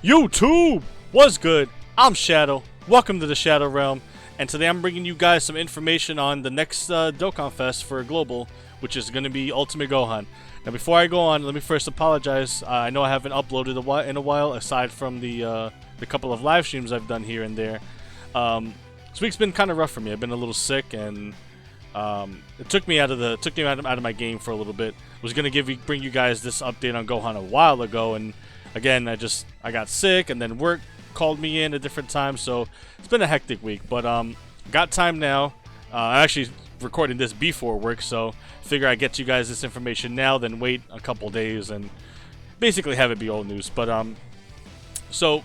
YouTube! What's good? I'm Shadow. Welcome to the Shadow Realm, and today I'm bringing you guys some information on the next Dokkan Fest for Global, which is going to be Ultimate Gohan. Now, before I go on, let me first apologize. I know I haven't uploaded in a while, aside from the couple of live streams I've done here and there. This week's been kind of rough for me. I've been a little sick, and it took me out of my game for a little bit. Was gonna bring you guys this update on Gohan a while ago, and again, I got sick, and then work called me in at different times, so it's been a hectic week. But got time now. I actually recording this before work, so figure I get you guys this information now, then wait a couple days and basically have it be old news. But so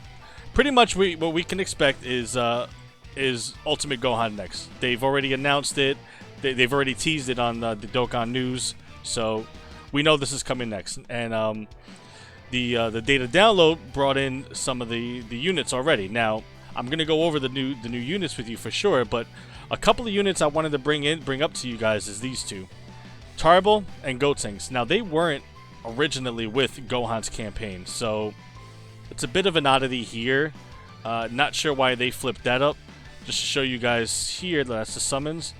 pretty much what we can expect is Ultimate Gohan next. They've already announced it. They've already teased it on the Dokkan News, so we know this is coming next. And the data download brought in some of the units already. Now I'm gonna go over the new units with you for sure, but a couple of units I wanted to bring up to you guys is these two, Tarble and Gotenks. Now they weren't originally with Gohan's campaign, so it's a bit of an oddity here. Not sure why they flipped that up. Just to show you guys here, that's the summons.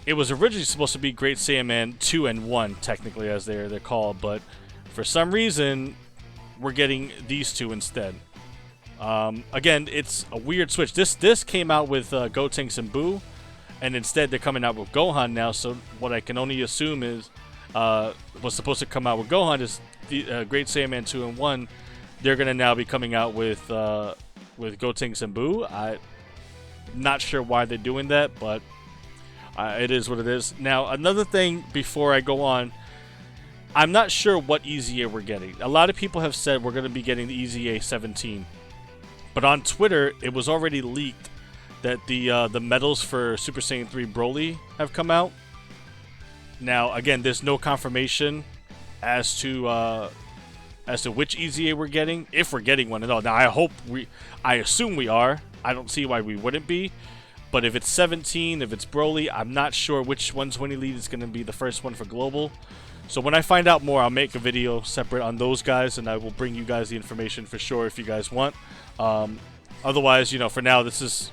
It was originally supposed to be Great Saiyaman 2 and 1, technically, as they're called, but for some reason, we're getting these two instead. Again, it's a weird switch. This came out with Gotenks and Boo, and instead they're coming out with Gohan now. So what I can only assume is what's supposed to come out with Gohan is the Great Saiyaman 2 and 1. They're gonna now be coming out with Gotenks and Boo. I'm not sure why they're doing that, but it is what it is. Now, another thing before I go on, I'm not sure what EZA we're getting. A lot of people have said we're going to be getting the EZA 17. But on Twitter, it was already leaked that the medals for Super Saiyan 3 Broly have come out. Now, again, there's no confirmation as to which EZA we're getting, if we're getting one at all. Now, I assume we are. I don't see why we wouldn't be. But if it's 17, if it's Broly, I'm not sure which 120 lead is going to be the first one for Global. So when I find out more, I'll make a video separate on those guys, and I will bring you guys the information for sure if you guys want. Otherwise, you know, for now, this is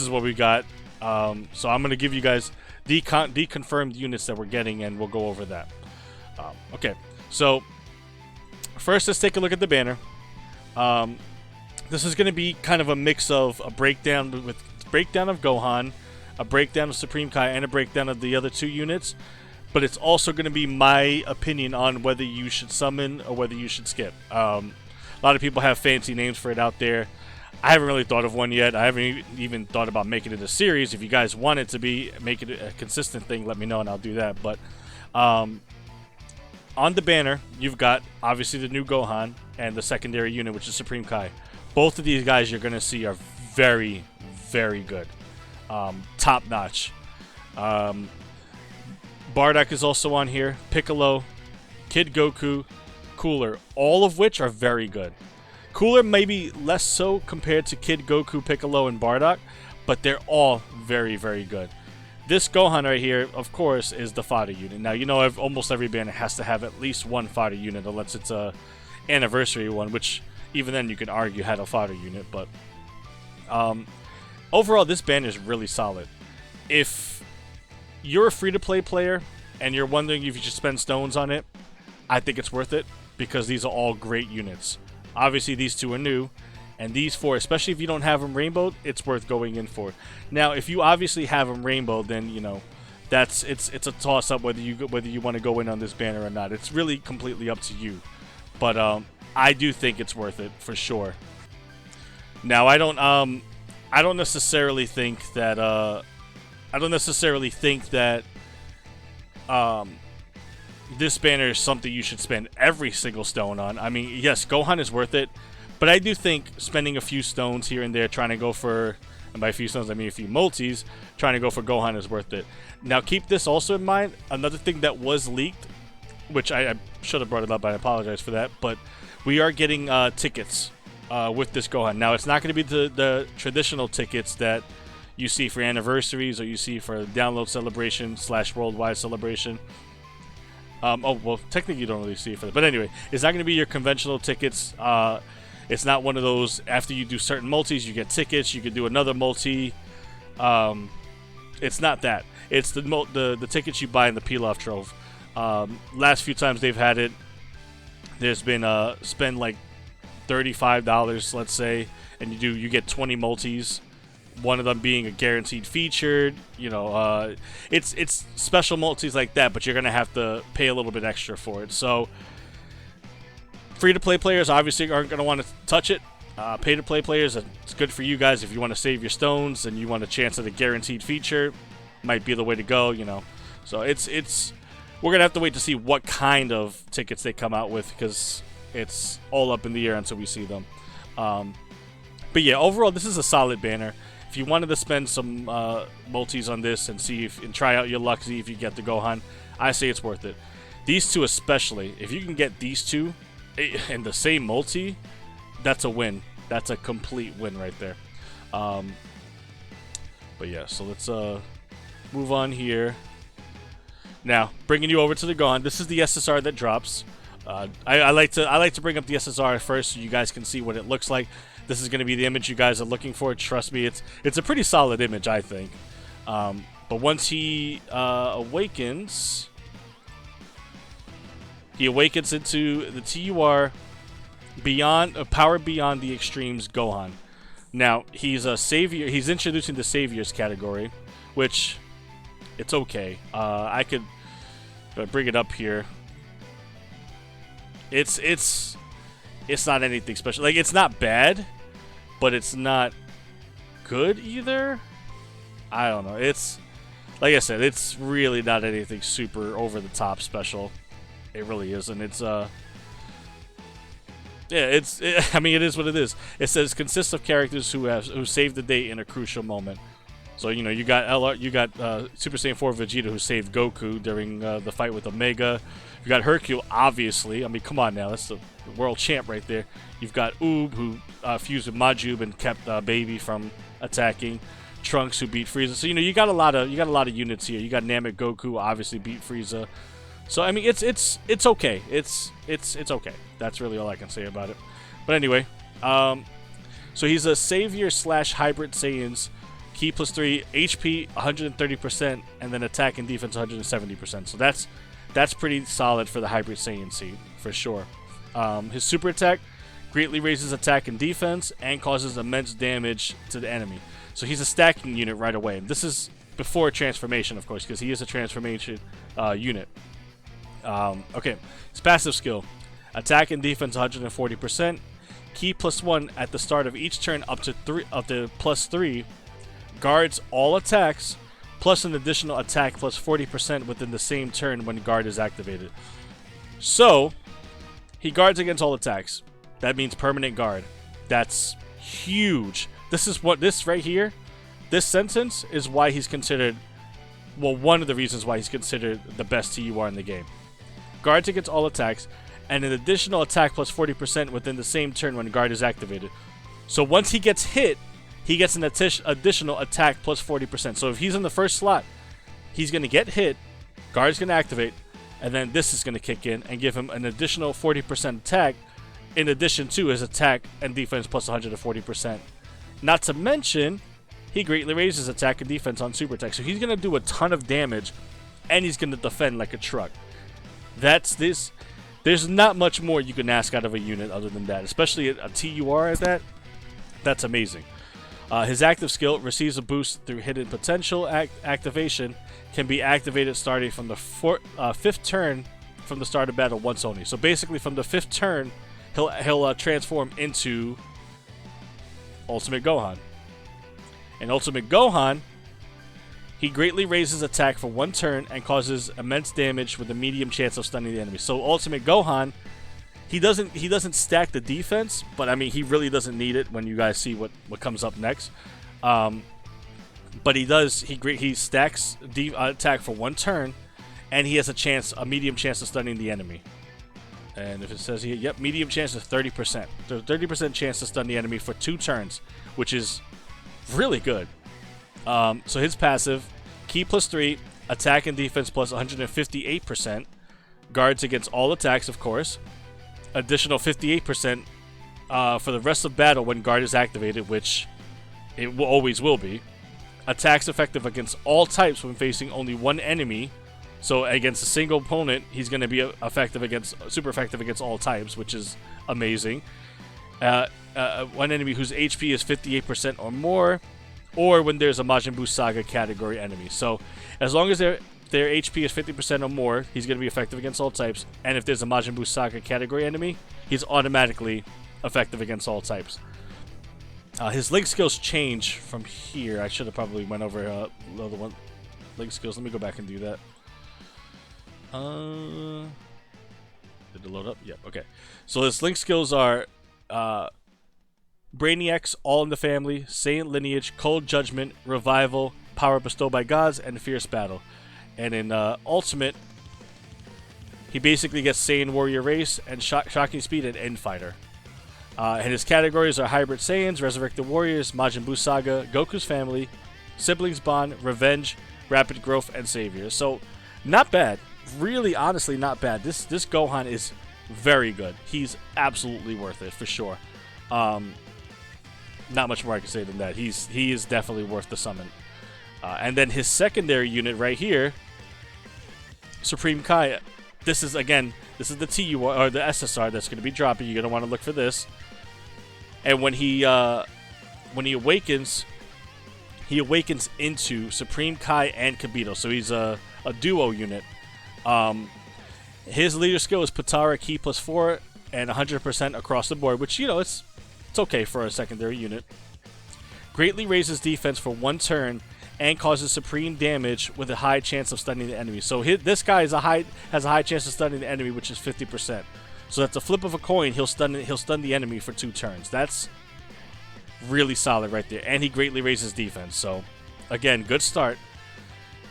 what we got. So I'm going to give you guys the confirmed units that we're getting, and we'll go over that. Okay, so first, let's take a look at the banner. This is going to be kind of a mix of a breakdown of Gohan, a breakdown of Supreme Kai, and a breakdown of the other two units. But it's also going to be my opinion on whether you should summon or whether you should skip. A lot of people have fancy names for it out there. I haven't really thought of one yet. I haven't even thought about making it a series. If you guys want it to make it a consistent thing, let me know and I'll do that. But on the banner, you've got obviously the new Gohan and the secondary unit, which is Supreme Kai. Both of these guys you're going to see are very, very good. Top notch. Bardock is also on here, Piccolo, Kid Goku, Cooler, all of which are very good. Cooler maybe less so compared to Kid Goku, Piccolo, and Bardock, but they're all very, very good. This Gohan right here, of course, is the fodder unit. Now, you know, almost every banner has to have at least one fodder unit, unless it's a anniversary one, which even then you could argue had a fodder unit. But overall, this banner is really solid. If you're a free-to-play player and you're wondering if you should spend stones on it, I think it's worth it because these are all great units. Obviously, these two are new, and these four, especially if you don't have them rainbowed, it's worth going in for. Now, if you obviously have them rainbowed, then you know it's a toss-up whether you want to go in on this banner or not. It's really completely up to you. But I do think it's worth it for sure. Now, I don't necessarily think that. This banner is something you should spend every single stone on. I mean, yes, Gohan is worth it, but I do think spending a few stones here and there trying to go for, and by a few stones I mean a few multis, trying to go for Gohan is worth it. Now keep this also in mind, another thing that was leaked, which I should have brought it up, I apologize for that, but we are getting tickets with this Gohan. Now it's not going to be the traditional tickets that you see for anniversaries or you see for download celebration / worldwide celebration. Oh, well, technically you don't really see it for that. But anyway, it's not going to be your conventional tickets. It's not one of those, after you do certain multis, you get tickets, you can do another multi. It's not that. It's the tickets you buy in the Pilaf Trove. Last few times they've had it, there's been spend like $35, let's say, and you get 20 multis. One of them being a guaranteed featured. You know, it's special multis like that, but you're gonna have to pay a little bit extra for it. So free-to-play players obviously aren't gonna want to touch it. Pay-to-play players, it's good for you guys if you want to save your stones and you want a chance at a guaranteed feature. Might be the way to go, you know. So it's we're gonna have to wait to see what kind of tickets they come out with, because it's all up in the air until we see them. But yeah, overall, this is a solid banner. If you wanted to spend some multis on this and try out your luck, see if you get the Gohan, I say it's worth it. These two especially, if you can get these two in the same multi, that's a win. That's a complete win right there. But yeah, so let's move on here. Now, bringing you over to the Gohan. This is the SSR that drops. I like to bring up the SSR first so you guys can see what it looks like. This is going to be the image you guys are looking for. Trust me, it's a pretty solid image, I think. But once he awakens into the TUR Power Beyond the Extremes Gohan. Now, he's a savior. He's introducing the saviors category, which it's okay. I could, if I bring it up here, it's not anything special. Like, it's not bad, but it's not good either. I don't know. It's, like I said, it's really not anything super over the top special. It really isn't. It's yeah, I mean, it is what it is. It says consists of characters who saved the day in a crucial moment. So, you know, you got Super Saiyan 4 Vegeta, who saved Goku during the fight with Omega. You got Hercule, obviously. I mean, come on now, that's the world champ right there. You've got Oob, who fused with Majub and kept Baby from attacking. Trunks, who beat Frieza. So, you know, you got a lot of units here. You got Namek Goku, obviously beat Frieza. So, I mean, it's okay. It's okay. That's really all I can say about it. But anyway, so he's a savior / hybrid Saiyans. Ki +3, HP 130%, and then attack and defense 170%. So that's pretty solid for the hybrid Saiyan seed, for sure. His super attack greatly raises attack and defense and causes immense damage to the enemy. So he's a stacking unit right away. And this is before transformation, of course, because he is a transformation unit. Okay, his passive skill: attack and defense 140%. Ki +1 at the start of each turn up to +3. Guards all attacks, plus an additional attack plus 40% within the same turn when guard is activated. So, he guards against all attacks. That means permanent guard. That's huge. This right here, this sentence is why he's considered, well, one of the reasons why he's considered the best TUR in the game. Guards against all attacks, and an additional attack plus 40% within the same turn when guard is activated. So once he gets hit, he gets an additional attack plus 40%. So if he's in the first slot, he's going to get hit, guard's going to activate, and then this is going to kick in and give him an additional 40% attack in addition to his attack and defense plus 140%. Not to mention, he greatly raises attack and defense on super attack. So he's going to do a ton of damage, and he's going to defend like a truck. That's this. There's not much more you can ask out of a unit other than that, especially a TUR at that. That's amazing. His active skill receives a boost through hidden potential activation, can be activated starting from the fifth turn from the start of battle once only. So basically from the fifth turn, he'll transform into Ultimate Gohan. In Ultimate Gohan, he greatly raises attack for one turn and causes immense damage with a medium chance of stunning the enemy. So Ultimate Gohan, he doesn't stack the defense, but I mean he really doesn't need it when you guys see what comes up next. But he does. He stacks attack for one turn, and he has a medium chance of stunning the enemy. And if it says here, yep, medium chance is 30%. There's a 30% chance to stun the enemy for 2 turns, which is really good. So his passive, Ki +3, attack and defense plus 158%, guards against all attacks, of course. Additional 58% for the rest of battle when guard is activated, which it always will be. Attacks effective against all types when facing only one enemy. So against a single opponent, he's going to be super effective against all types, which is amazing. One enemy whose HP is 58% or more, or when there's a Majin Buu Saga category enemy. So as long as their HP is 50% or more, he's going to be effective against all types. And if there's a Majin Buu Saga category enemy, he's automatically effective against all types. His link skills change from here. I should have probably went over the other one. Link skills. Let me go back and do that. Did it load up? Yep. Okay. So his link skills are Brainiacs, All in the Family, Saint Lineage, Cold Judgment, Revival, Power Bestowed by Gods, and Fierce Battle. And in Ultimate, he basically gets Saiyan Warrior Race and Shocking Speed and End Fighter. And his categories are Hybrid Saiyans, Resurrected Warriors, Majin Buu Saga, Goku's Family, Siblings Bond, Revenge, Rapid Growth, and Savior. So, not bad. Really, honestly, not bad. This Gohan is very good. He's absolutely worth it, for sure. Not much more I can say than that. He is definitely worth the summon. And then his secondary unit right here, Supreme Kai. This is the TU or the SSR that's going to be dropping. You're going to want to look for this. And when he awakens into Supreme Kai and Kibito. So he's a duo unit. His leader skill is Patara Ki +4 and 100% across the board, which, it's okay for a secondary unit. Greatly raises defense for 1 turn and causes supreme damage with a high chance of stunning the enemy. So this guy has a high chance of stunning the enemy, which is 50%. So that's a flip of a coin. He'll stun the enemy for 2 turns. That's really solid right there. And he greatly raises defense. So again, good start.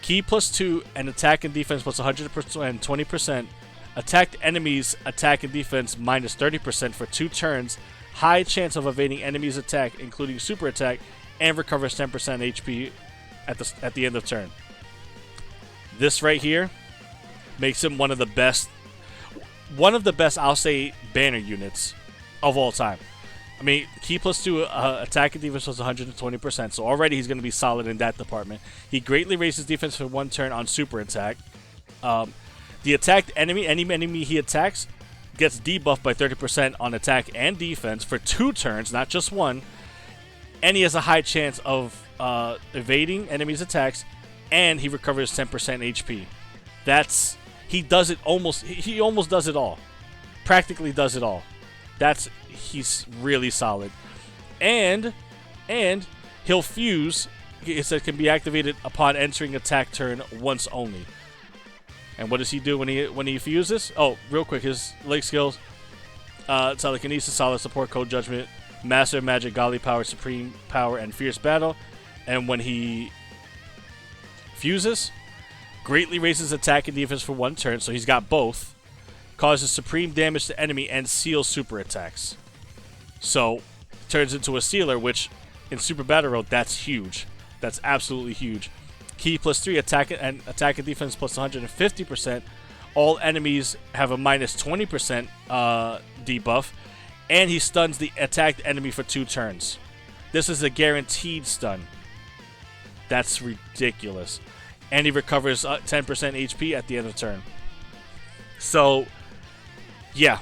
Ki +2 and attack and defense +100% and 20%. Attacked enemies attack and defense -30% for 2 turns. High chance of evading enemies' attack, including super attack, and recovers 10% HP at the end of turn. This right here makes him one of the best, I'll say, banner units of all time. I mean, Ki +2 attack and defense was 120%, so already he's going to be solid in that department. He greatly raises defense for 1 turn on super attack. The attacked enemy, any enemy he attacks, gets debuffed by 30% on attack and defense for 2 turns, not just 1. And he has a high chance of evading enemies' attacks, and he recovers 10% HP. He almost does it all. Practically does it all. He's really solid. And he'll fuse. It said can be activated upon entering attack turn once only. And what does he do when he fuses? Oh, real quick, his leg skills. Telekinesis, Solid Support, Cold Judgment, Master Magic, Godly Power, Supreme Power, and Fierce Battle. And when he fuses, greatly raises attack and defense for 1 turn, so he's got both. Causes supreme damage to enemy and seals super attacks. So, turns into a sealer, which in Super Battle Road, that's huge. That's absolutely huge. Ki +3, attack and defense +150%. All enemies have a -20% debuff, and he stuns the attacked enemy for 2 turns. This is a guaranteed stun. That's ridiculous. And he recovers 10% HP at the end of the turn. So, yeah,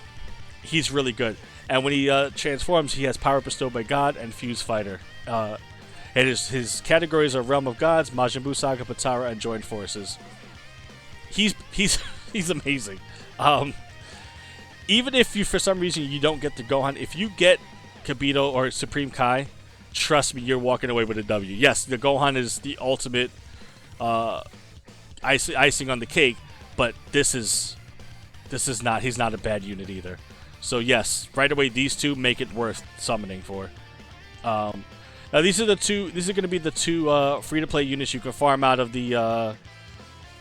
he's really good. And when he transforms, he has Power Bestowed by God and Fuse Fighter. And his categories are Realm of Gods, Majin Buu Saga, Patara, and Joined Forces. He's amazing. Even if for some reason you don't get the Gohan, if you get Kibito or Supreme Kai, trust me, you're walking away with a W. Yes, the Gohan is the ultimate icing on the cake, but he's not a bad unit either. So yes, right away these two make it worth summoning for. Now these are going to be the 2 free-to-play units you can farm out of the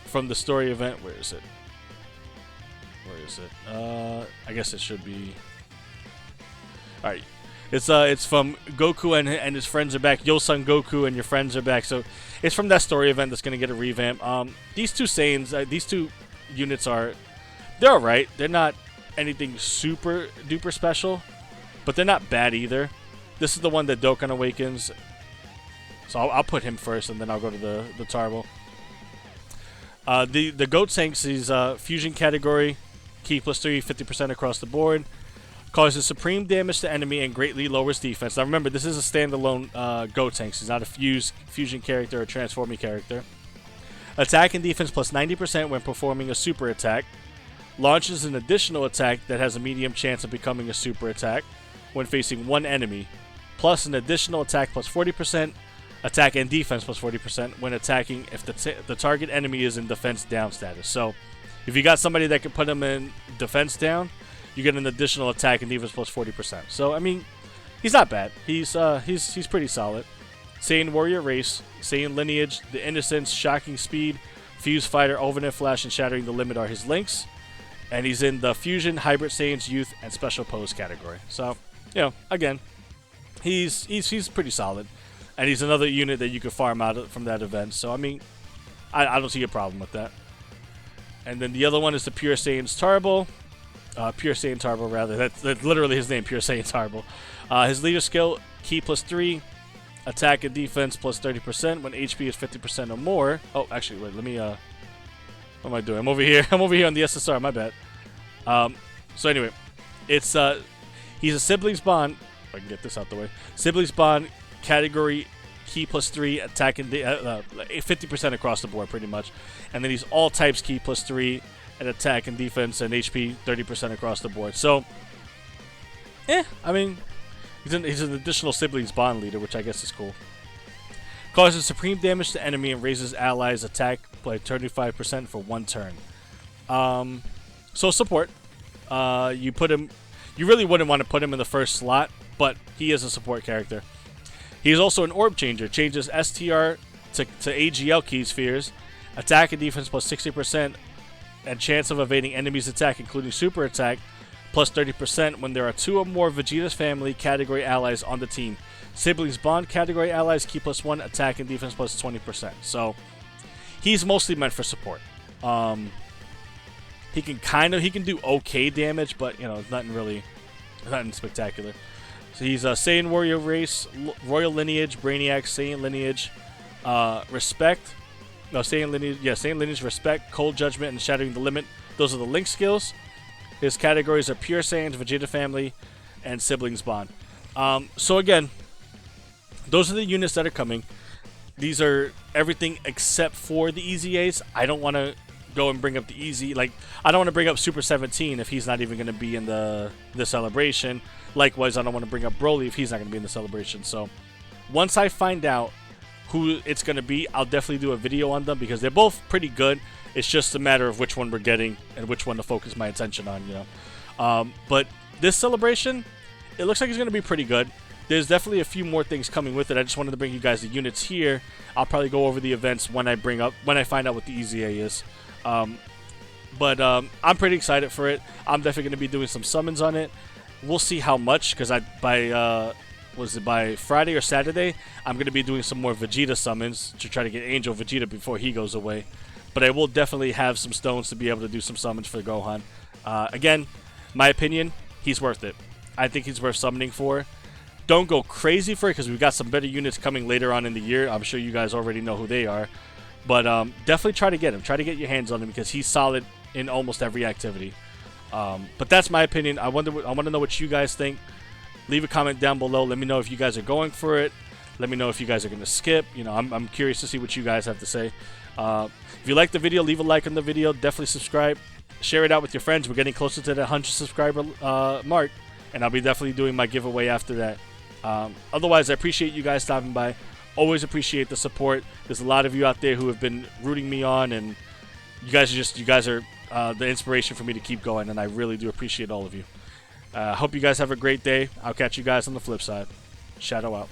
from the story event. Where is it? I guess it should be. All right, it's from Goku and his friends are back. Yo-Son Goku and your friends are back. So it's from that story event that's going to get a revamp. These 2 Saiyans, these 2 units they're alright. They're not anything super duper special. but they're not bad either. This is the one that Dokkan awakens, so I'll put him first, and then I'll go to the Tarble. The Goat Tanks is fusion category, key +3, 50% across the board. Causes supreme damage to enemy and greatly lowers defense. Now remember, this is a standalone Goat Tanks. He's not a fusion character or transforming character. Attack and defense +90% when performing a super attack. Launches an additional attack that has a medium chance of becoming a super attack when facing one enemy. Plus an additional attack +40%. Attack and defense +40% when attacking if the target enemy is in defense down status. So if you got somebody that can put him in defense down, you get an additional attack and defense +40%. So I mean, he's not bad. He's pretty solid. Saiyan Warrior Race, Saiyan Lineage, The Innocence, Shocking Speed, Fuse Fighter, Overnet Flash, and Shattering the Limit are his links. And he's in the Fusion, Hybrid Saiyans, Youth, and Special Pose category. So, you know, again, he's pretty solid. And he's another unit that you could farm out from that event. So, I mean, I don't see a problem with that. And then the other one is the Pure Saiyan's Tarble. Pure Saiyan Tarble, rather. That's literally his name, Pure Saiyan Tarble. His leader skill, key +3. Attack and defense +30% when HP is 50% or more. Oh, actually, wait, let me, what am I doing? I'm over here. I'm over here on the SSR, my bad. So anyway, it's, he's a Siblings Bond. If I can get this out the way. Siblings Bond category, key +3, attack and 50% across the board, pretty much. And then he's all types key +3, and attack and defense and HP 30% across the board. So, I mean, he's an additional Siblings Bond leader, which I guess is cool. Causes supreme damage to enemy and raises allies' attack by 35% for 1 turn. So support. You put him. You really wouldn't want to put him in the first slot, but he is a support character. He is also an orb changer. Changes STR to AGL key spheres, attack and defense +60%, and chance of evading enemies' attack, including super attack, +30% when there are 2 or more Vegeta's family category allies on the team. Siblings Bond category allies, key +1, attack and defense +20%. So he's mostly meant for support. He can do okay damage, but you know, nothing spectacular. So he's a Saiyan Warrior Race, Royal Lineage, Brainiac, Saiyan Lineage, Respect. No, Saiyan Lineage. Yeah, Saiyan Lineage, Respect, Cold Judgment, and Shattering the Limit. Those are the link skills. His categories are Pure Saiyans, Vegeta Family, and Siblings Bond. So again, those are the units that are coming. These are everything except for the EZAs. I don't want to go and bring up the EZ. Like, I don't want to bring up Super 17 if he's not even going to be in the celebration. Likewise, I don't want to bring up Broly if he's not going to be in the celebration. So once I find out who it's going to be, I'll definitely do a video on them because they're both pretty good. It's just a matter of which one we're getting and which one to focus my attention on, you know. But this celebration, it looks like it's going to be pretty good. There's definitely a few more things coming with it. I just wanted to bring you guys the units here. I'll probably go over the events when I find out what the EZA is. But I'm pretty excited for it. I'm definitely going to be doing some summons on it. We'll see how much, because by Friday or Saturday, I'm going to be doing some more Vegeta summons to try to get Angel Vegeta before he goes away. But I will definitely have some stones to be able to do some summons for Gohan. Again, my opinion, he's worth it. I think he's worth summoning for. Don't go crazy for it, because we've got some better units coming later on in the year. I'm sure you guys already know who they are. But definitely try to get him. Try to get your hands on him, because he's solid in almost every activity. But that's my opinion. I want to know what you guys think. Leave a comment down below. Let me know if you guys are going for it. Let me know if you guys are going to skip. You know, I'm curious to see what you guys have to say. If you like the video, leave a like on the video. Definitely subscribe. Share it out with your friends. We're getting closer to that 100 subscriber mark. And I'll be definitely doing my giveaway after that. Otherwise, I appreciate you guys stopping by. Always appreciate the support. There's a lot of you out there who have been rooting me on, and you guys are the inspiration for me to keep going, and I really do appreciate all of you. Hope you guys have a great day. I'll catch you guys on the flip side. Shadow out.